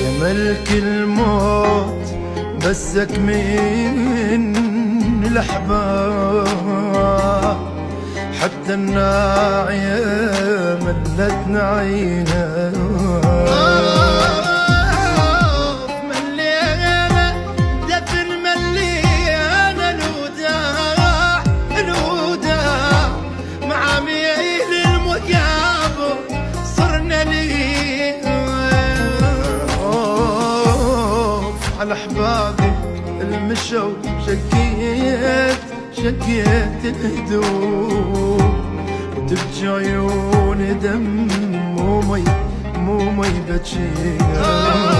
يا ملك الموت مسك من الأحباب، حتى الناعية ملت نعيها. ملينا دفن ملينا الوداع مع ميل المقابر صرنا ليه. على أحبابي المشوا شكيت الهدوء، وتبكي عيوني دم مو مي بتشيها.